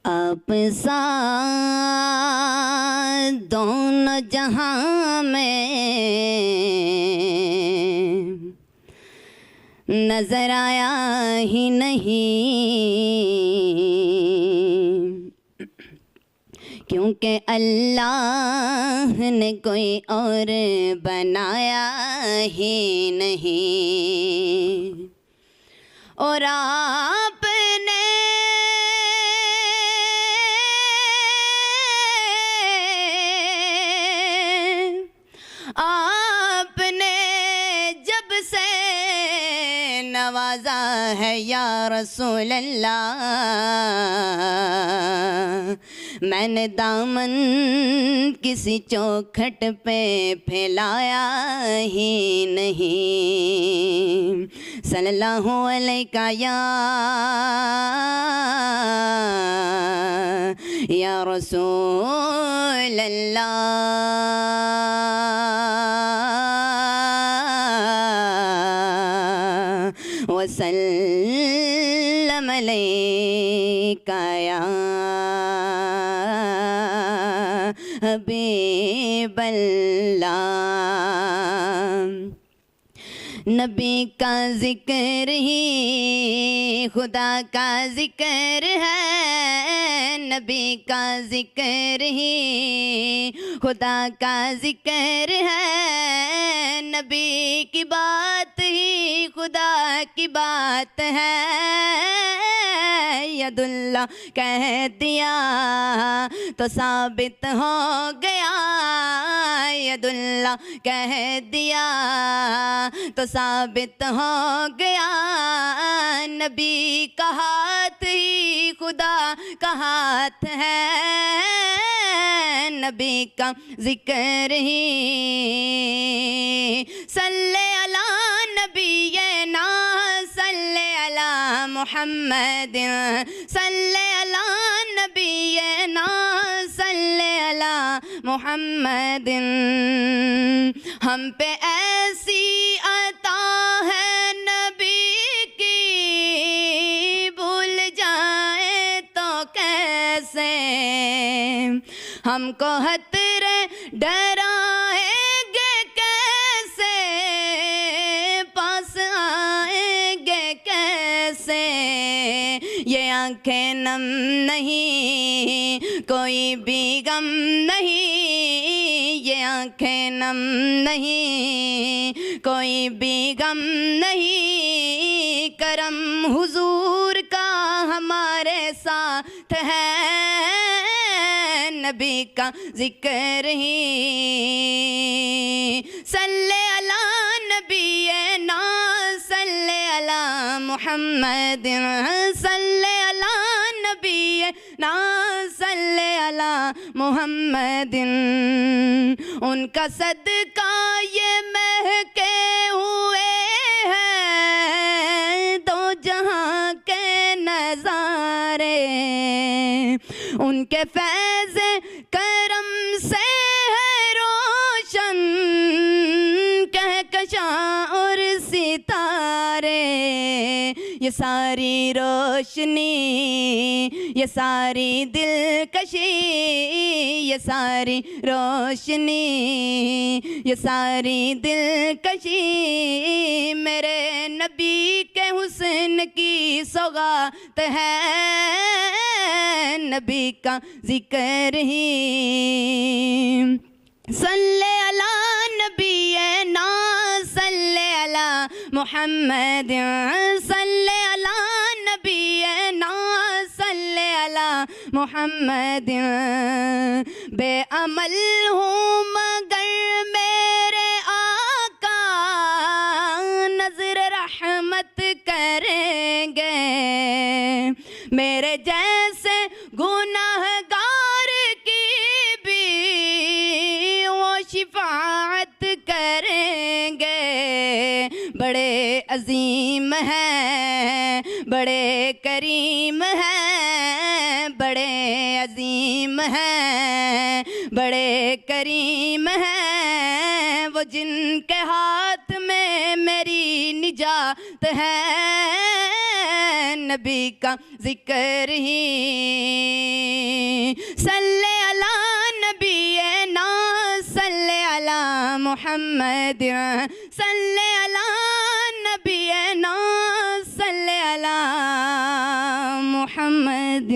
आप सा दोनों जहां में नजर आया ही नहीं, क्योंकि अल्लाह ने कोई और बनाया ही नहीं। और आपने जब से नवाजा है या रसूल अल्लाह, मैंने दामन किसी चौखट पे फैलाया ही नहीं। सल्लल्लाहु अलैहि या रसूल अल्लाह, वसल्लम अलैका या हबीबल्लाह। नबी का जिक्र ही खुदा का जिक्र है, नबी का जिक्र ही खुदा का जिक्र है, नबी की बात ही खुदा की बात है। यदुल्ला कह दिया तो साबित हो गया, यदुल्ला कह दिया तो साबित हो गया। नबी का हाथ ही खुदा का हाथ है, नबी का जिक्र ही। सल्ले अला नबीना सल्ले अला मुहम्मद, सल्ले अला नबीना सल्ले अला मुहम्मद। हम पे ऐसी अता है नबी की, भूल जाए तो कैसे, हमको खतरे डराएंगे कैसे, पास आएंगे कैसे। ये आंखें नम नहीं कोई भी गम नहीं, ये आंखें नम नहीं कोई भी गम नहीं। करम हुजूर का हमारे साथ है, नबी का जिक्र ही। सल्ले अला नबीना सल्ले अला मुहम्मद, सल्ले अला नबीना सल्ले अला मुहम्मद। उनका सदका ये महके हुए हैं दो जहां के नजारे, उनके फैज़ करम से है रोशन कहकशां और सितारे। ये सारी रोशनी ये सारी दिलकशी, ये सारी रोशनी ये सारी दिलकशी, मेरे नबी के हुस्न की सौगात है, नबी का जिक्र ही। सल्ले अला नबीना सल्ले अला मुहम्मद, सल्ले अला नबीना सल्ले अला मुहम्मद। बेअमल हूँ मगर मेरे आका नजर रहमत करेंगे, मेरे जैसे गुनाहगार की भी वो शिफाअत करेंगे। बड़े अजीम हैं बड़े करीम हैं, बड़े अजीम हैं बड़े करीम हैं, वो जिनके हाथ में मेरी निजात है, नबी का जिक्र ही। सल्ले अला नबी ना सल्ले अला मुहम्मद, सल्ले अला नबी ना सल्ले अला मुहम्मद।